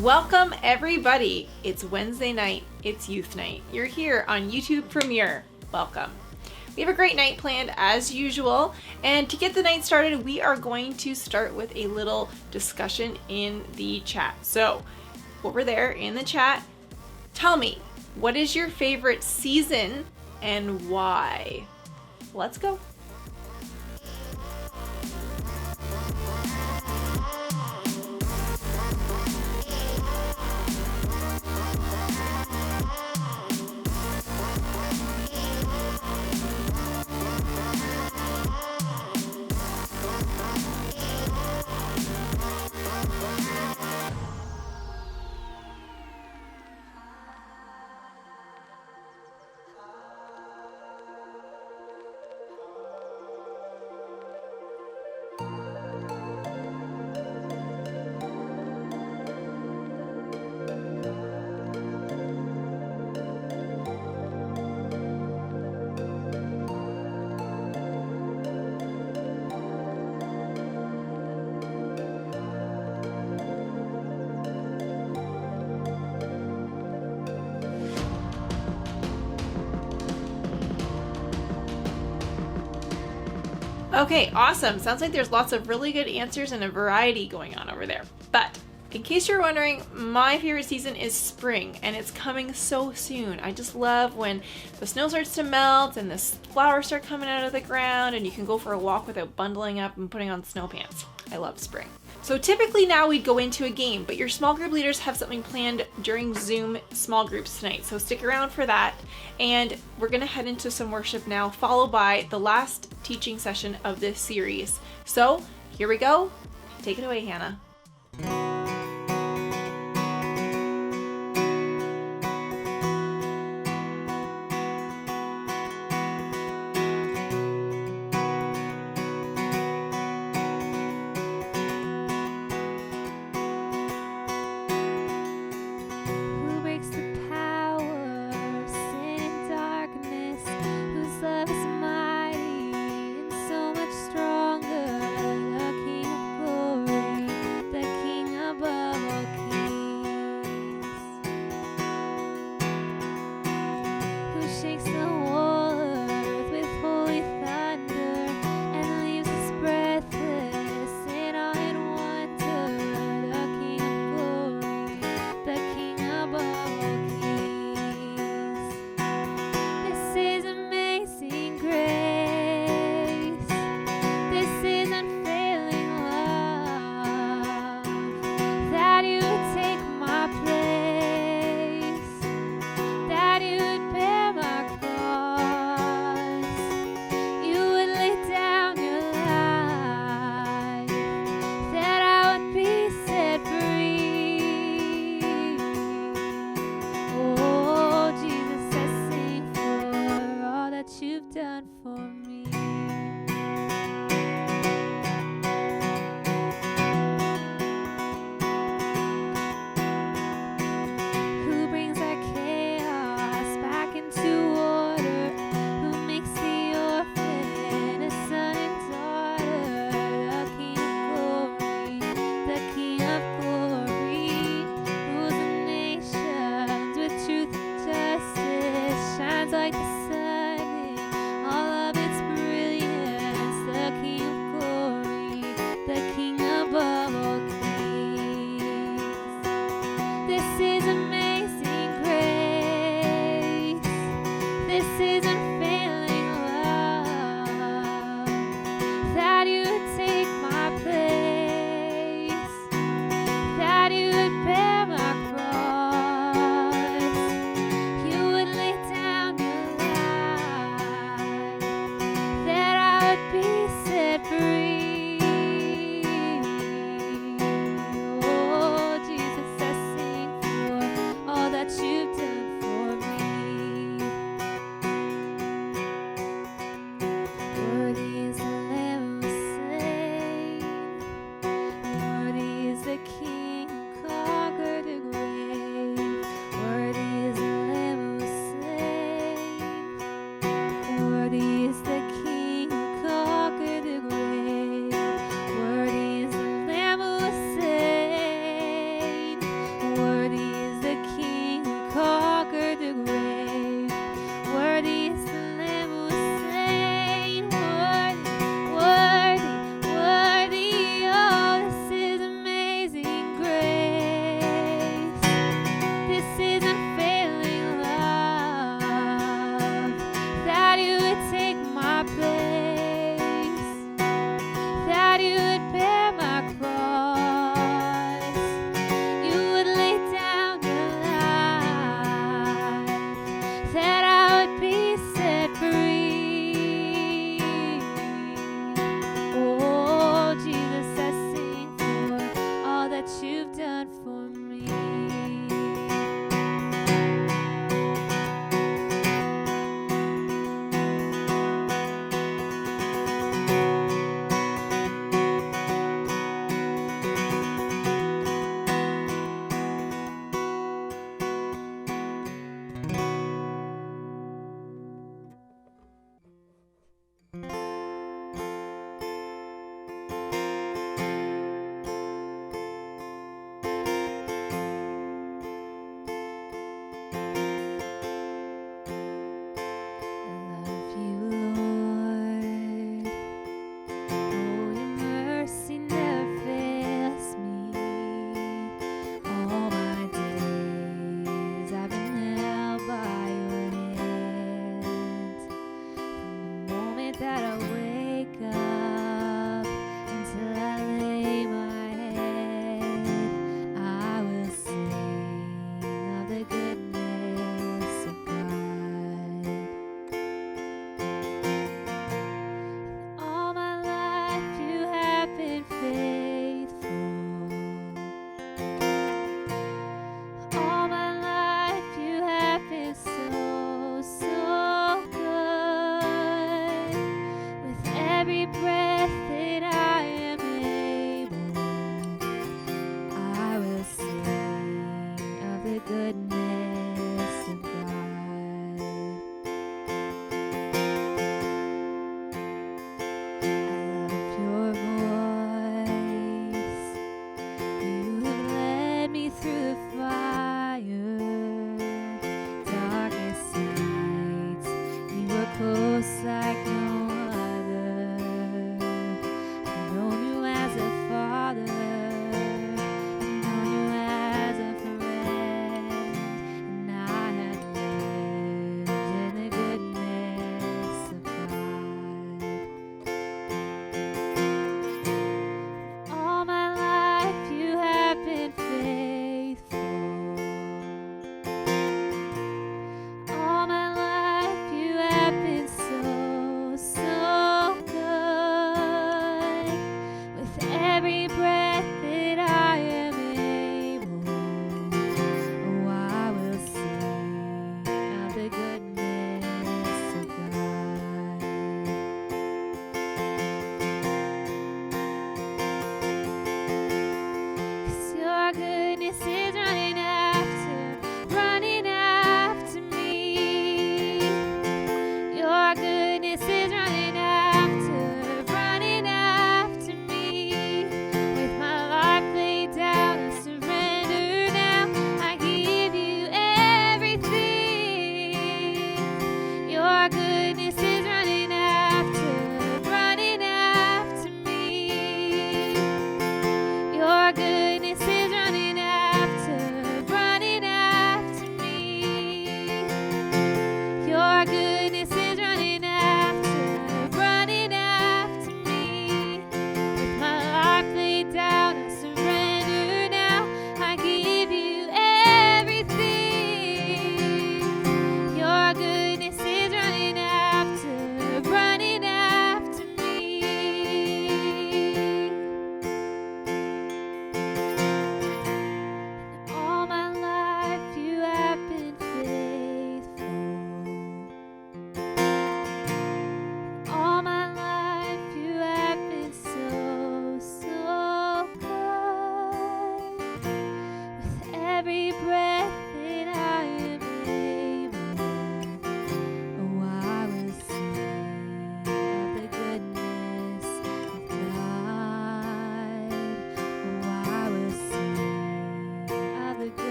Welcome everybody. It's Wednesday night. It's youth night. You're here on YouTube Premiere. Welcome. We have a great night planned as usual, and to get the night started, we are going to start with a little discussion in the chat. So, over there in the chat, tell me, what is your favorite season and why? Let's go. Okay, awesome. Sounds like there's lots of really good answers and a variety going on over there. But in case you're wondering, my favorite season is spring, and it's coming so soon. I just love when the snow starts to melt and the flowers start coming out of the ground and you can go for a walk without bundling up and putting on snow pants. I love spring. So typically now we'd go into a game, but your small group leaders have something planned during Zoom small groups tonight. So stick around for that. And we're gonna head into some worship now, followed by the last teaching session of this series. So here we go. Take it away, Hannah.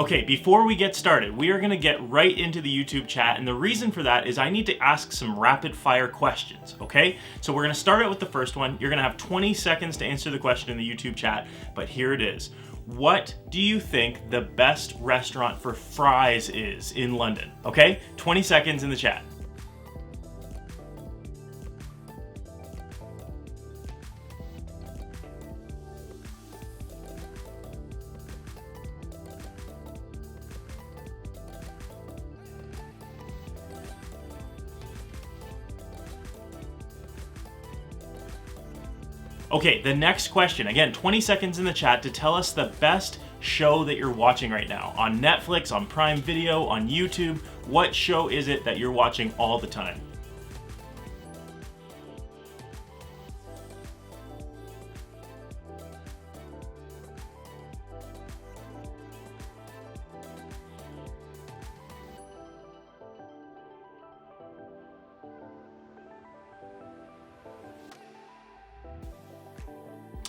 Okay, before we get started, we are going to get right into the YouTube chat, and the reason for that is I need to ask some rapid fire questions, okay? So we're going to start out with the first one. You're going to have 20 seconds to answer the question in the YouTube chat, but here it is. What do you think the best restaurant for fries is in London? Okay, 20 seconds in the chat. Okay, the next question, again, 20 seconds in the chat to tell us the best show that you're watching right now. On Netflix, on Prime Video, on YouTube, what show is it that you're watching all the time?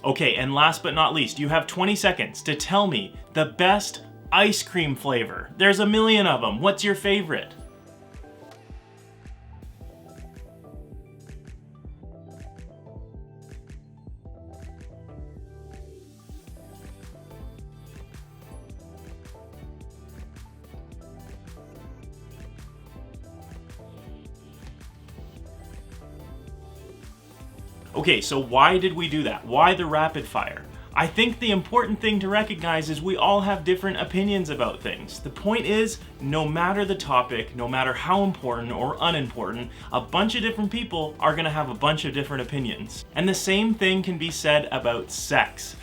Okay, and last but not least, you have 20 seconds to tell me the best ice cream flavor. There's a million of them. What's your favorite? Okay, so why did we do that? Why the rapid fire? I think the important thing to recognize is we all have different opinions about things. The point is, no matter the topic, no matter how important or unimportant, a bunch of different people are gonna have a bunch of different opinions. And the same thing can be said about sex.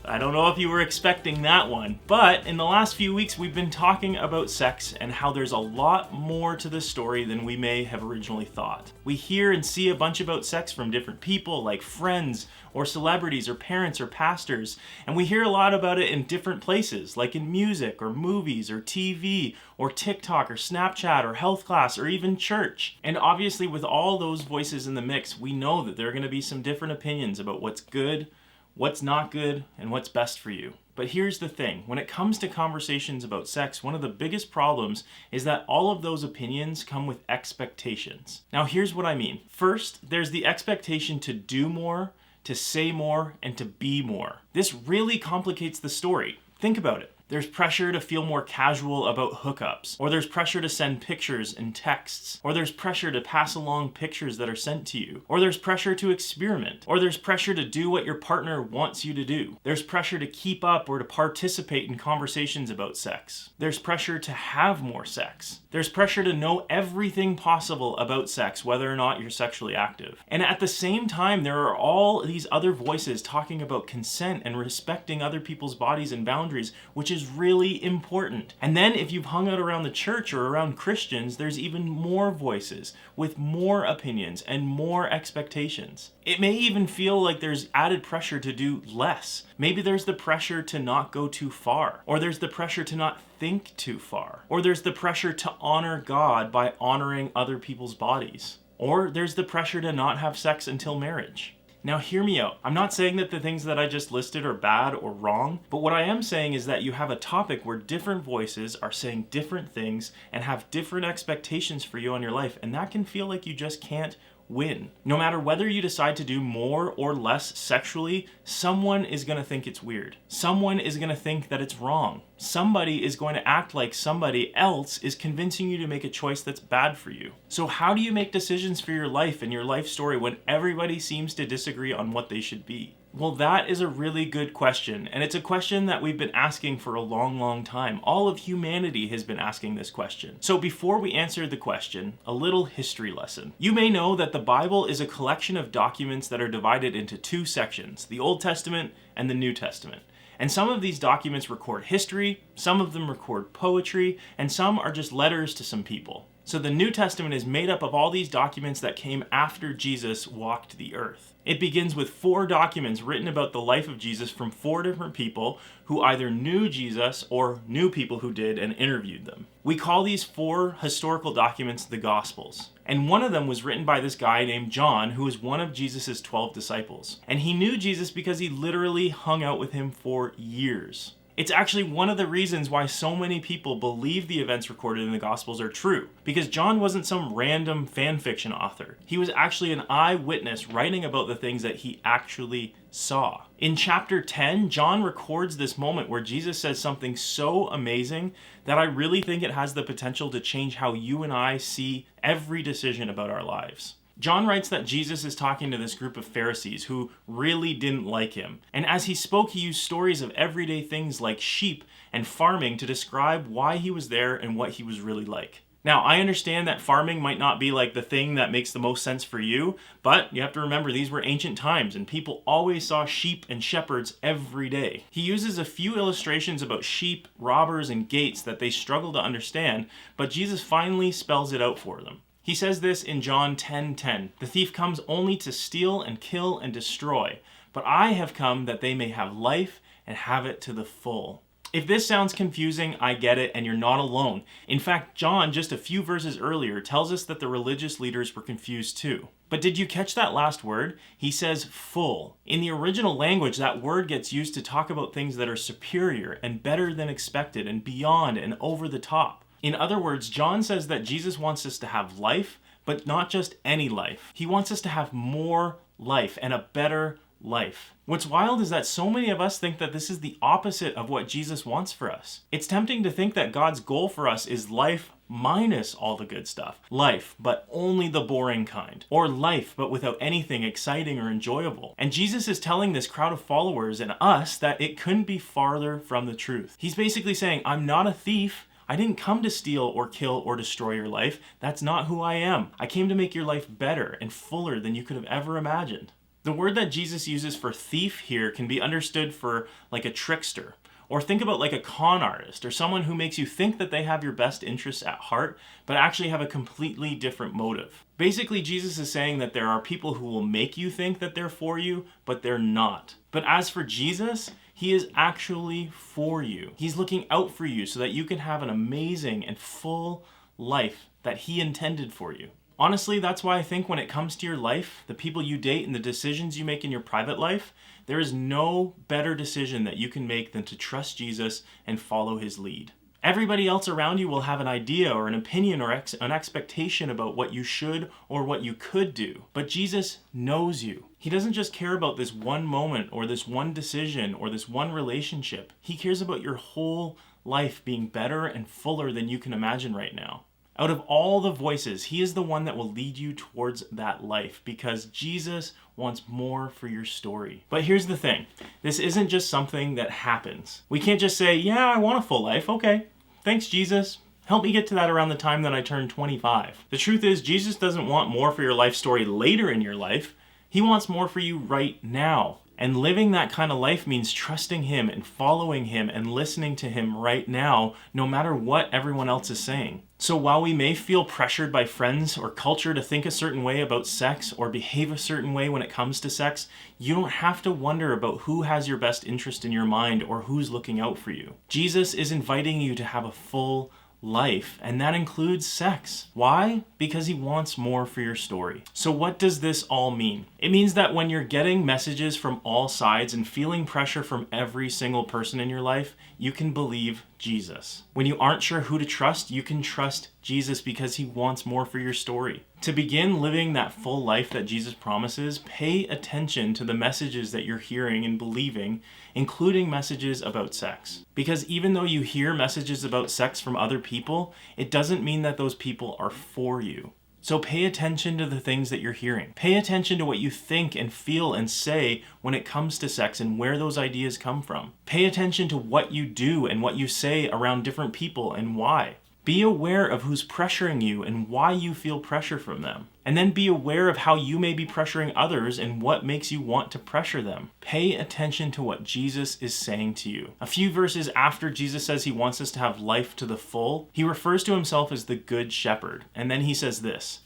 I don't know if you were expecting that one, but in the last few weeks we've been talking about sex and how there's a lot more to the story than we may have originally thought. We hear and see a bunch about sex from different people like friends or celebrities or parents or pastors, and we hear a lot about it in different places like in music or movies or TV or TikTok or Snapchat or health class or even church. And obviously with all those voices in the mix, we know that there are going to be some different opinions about what's good, what's not good, and what's best for you. But here's the thing, when it comes to conversations about sex, one of the biggest problems is that all of those opinions come with expectations. Now here's what I mean. First, there's the expectation to do more, to say more, and to be more. This really complicates the story. Think about it. There's pressure to feel more casual about hookups, or there's pressure to send pictures and texts, or there's pressure to pass along pictures that are sent to you, or there's pressure to experiment, or there's pressure to do what your partner wants you to do. There's pressure to keep up or to participate in conversations about sex. There's pressure to have more sex. There's pressure to know everything possible about sex, whether or not you're sexually active. And at the same time, there are all these other voices talking about consent and respecting other people's bodies and boundaries, which is really important. And then if you've hung out around the church or around Christians, there's even more voices with more opinions and more expectations. It may even feel like there's added pressure to do less. Maybe there's the pressure to not go too far, or there's the pressure to not think too far, or there's the pressure to honor God by honoring other people's bodies, or there's the pressure to not have sex until marriage. Now hear me out. I'm not saying that the things that I just listed are bad or wrong, but what I am saying is that you have a topic where different voices are saying different things and have different expectations for you on your life, and that can feel like you just can't win. No matter whether you decide to do more or less sexually, someone is going to think it's weird. Someone is going to think that it's wrong. Somebody is going to act like somebody else is convincing you to make a choice that's bad for you. So how do you make decisions for your life and your life story when everybody seems to disagree on what they should be? Well, that is a really good question, and it's a question that we've been asking for a long, long time. All of humanity has been asking this question. So before we answer the question, a little history lesson. You may know that the Bible is a collection of documents that are divided into two sections, the Old Testament and the New Testament. And some of these documents record history, some of them record poetry, and some are just letters to some people. So the New Testament is made up of all these documents that came after Jesus walked the earth. It begins with 4 documents written about the life of Jesus from 4 different people who either knew Jesus or knew people who did and interviewed them. We call these 4 historical documents the Gospels. And one of them was written by this guy named John, who was one of Jesus' 12 disciples. And he knew Jesus because he literally hung out with him for years. It's actually one of the reasons why so many people believe the events recorded in the Gospels are true, because John wasn't some random fan fiction author. He was actually an eyewitness writing about the things that he actually saw. In chapter 10, John records this moment where Jesus says something so amazing that I really think it has the potential to change how you and I see every decision about our lives. John writes that Jesus is talking to this group of Pharisees who really didn't like him. And as he spoke, he used stories of everyday things like sheep and farming to describe why he was there and what he was really like. Now, I understand that farming might not be like the thing that makes the most sense for you, but you have to remember these were ancient times and people always saw sheep and shepherds every day. He uses a few illustrations about sheep, robbers, and gates that they struggle to understand, but Jesus finally spells it out for them. He says this in John 10:10, "The thief comes only to steal and kill and destroy, but I have come that they may have life and have it to the full." If this sounds confusing, I get it, and you're not alone. In fact, John, just a few verses earlier, tells us that the religious leaders were confused too. But did you catch that last word? He says full. In the original language, that word gets used to talk about things that are superior and better than expected and beyond and over the top. In other words, John says that Jesus wants us to have life, but not just any life. He wants us to have more life and a better life. What's wild is that so many of us think that this is the opposite of what Jesus wants for us. It's tempting to think that God's goal for us is life minus all the good stuff. Life, but only the boring kind. Or life, but without anything exciting or enjoyable. And Jesus is telling this crowd of followers and us that it couldn't be farther from the truth. He's basically saying, I'm not a thief. I didn't come to steal or kill or destroy your life. That's not who I am. I came to make your life better and fuller than you could have ever imagined. The word that Jesus uses for thief here can be understood for like a trickster. Or think about like a con artist or someone who makes you think that they have your best interests at heart, but actually have a completely different motive. Basically, Jesus is saying that there are people who will make you think that they're for you, but they're not. But as for Jesus, he is actually for you. He's looking out for you so that you can have an amazing and full life that he intended for you. Honestly, that's why I think when it comes to your life, the people you date and the decisions you make in your private life, there is no better decision that you can make than to trust Jesus and follow his lead. Everybody else around you will have an idea or an opinion or an expectation about what you should or what you could do. But Jesus knows you. He doesn't just care about this one moment or this one decision or this one relationship. He cares about your whole life being better and fuller than you can imagine right now. Out of all the voices, he is the one that will lead you towards that life because Jesus wants more for your story. But here's the thing. This isn't just something that happens. We can't just say, yeah, I want a full life. Okay. Thanks, Jesus. Help me get to that around the time that I turn 25. The truth is, Jesus doesn't want more for your life story later in your life. He wants more for you right now. And living that kind of life means trusting him and following him and listening to him right now, no matter what everyone else is saying. So while we may feel pressured by friends or culture to think a certain way about sex or behave a certain way when it comes to sex, you don't have to wonder about who has your best interest in your mind or who's looking out for you. Jesus is inviting you to have a full life, and that includes sex. Why? Because he wants more for your story. So what does this all mean? It means that when you're getting messages from all sides and feeling pressure from every single person in your life, you can believe Jesus. When you aren't sure who to trust, you can trust Jesus because he wants more for your story. To begin living that full life that Jesus promises, pay attention to the messages that you're hearing and believing, including messages about sex. Because even though you hear messages about sex from other people, it doesn't mean that those people are for you. So pay attention to the things that you're hearing. Pay attention to what you think and feel and say when it comes to sex and where those ideas come from. Pay attention to what you do and what you say around different people and why. Be aware of who's pressuring you and why you feel pressure from them. And then be aware of how you may be pressuring others and what makes you want to pressure them. Pay attention to what Jesus is saying to you. A few verses after Jesus says he wants us to have life to the full, he refers to himself as the Good Shepherd. And then he says this,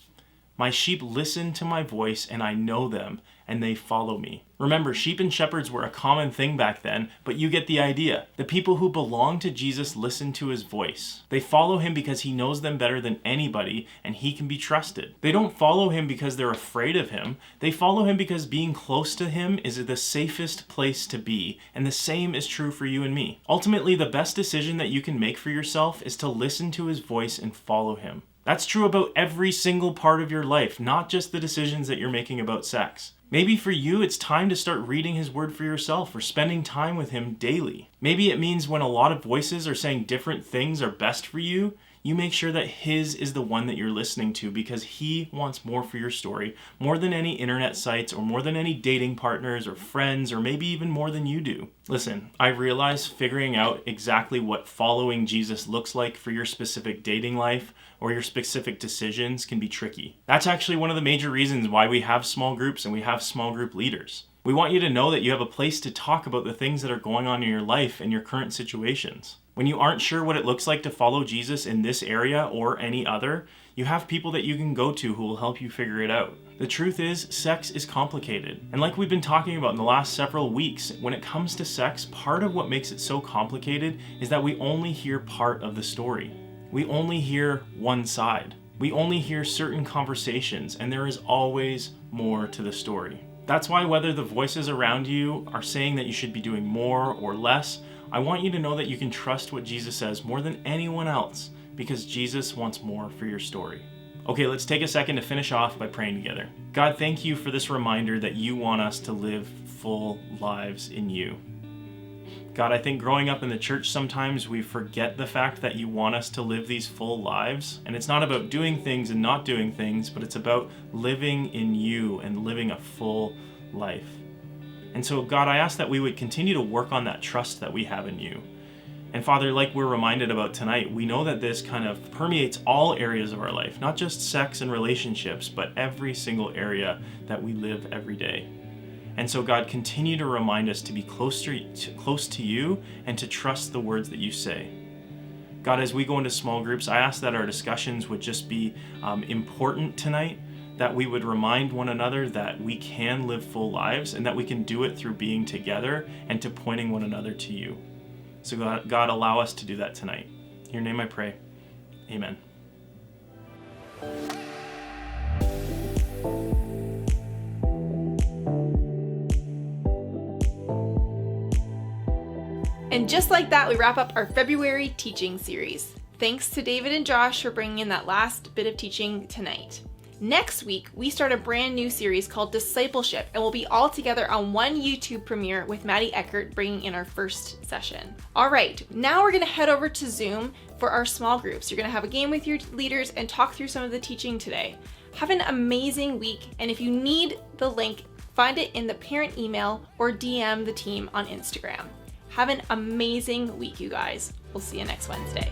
My sheep listen to my voice, and I know them, and they follow me. Remember, sheep and shepherds were a common thing back then, but you get the idea. The people who belong to Jesus listen to his voice. They follow him because he knows them better than anybody, and he can be trusted. They don't follow him because they're afraid of him. They follow him because being close to him is the safest place to be, and the same is true for you and me. Ultimately, the best decision that you can make for yourself is to listen to his voice and follow him. That's true about every single part of your life, not just the decisions that you're making about sex. Maybe for you, it's time to start reading his word for yourself or spending time with him daily. Maybe it means when a lot of voices are saying different things are best for you, you make sure that his is the one that you're listening to because he wants more for your story, more than any internet sites or more than any dating partners or friends or maybe even more than you do. Listen, I realize figuring out exactly what following Jesus looks like for your specific dating life or your specific decisions can be tricky. That's actually one of the major reasons why we have small groups and we have small group leaders. We want you to know that you have a place to talk about the things that are going on in your life and your current situations. When you aren't sure what it looks like to follow Jesus in this area or any other, you have people that you can go to who will help you figure it out. The truth is, sex is complicated. And like we've been talking about in the last several weeks, when it comes to sex, part of what makes it so complicated is that we only hear part of the story. We only hear one side. We only hear certain conversations, and there is always more to the story. That's why whether the voices around you are saying that you should be doing more or less, I want you to know that you can trust what Jesus says more than anyone else because Jesus wants more for your story. Okay, let's take a second to finish off by praying together. God, thank you for this reminder that you want us to live full lives in you. God, I think growing up in the church, sometimes we forget the fact that you want us to live these full lives. And it's not about doing things and not doing things, but it's about living in you and living a full life. And so, God, I ask that we would continue to work on that trust that we have in you. And Father, like we're reminded about tonight, we know that this kind of permeates all areas of our life, not just sex and relationships, but every single area that we live every day. And so, God, continue to remind us to be close to you and to trust the words that you say. God, as we go into small groups, I ask that our discussions would just be important tonight, that we would remind one another that we can live full lives and that we can do it through being together and to pointing one another to you. So God, allow us to do that tonight. In your name I pray. Amen. And just like that, we wrap up our February teaching series. Thanks to David and Josh for bringing in that last bit of teaching tonight. Next week, we start a brand new series called Discipleship, and we'll be all together on one YouTube premiere with Maddie Eckert bringing in our first session. All right, now we're gonna head over to Zoom for our small groups. You're gonna have a game with your leaders and talk through some of the teaching today. Have an amazing week, and if you need the link, find it in the parent email or DM the team on Instagram. Have an amazing week, you guys. We'll see you next Wednesday.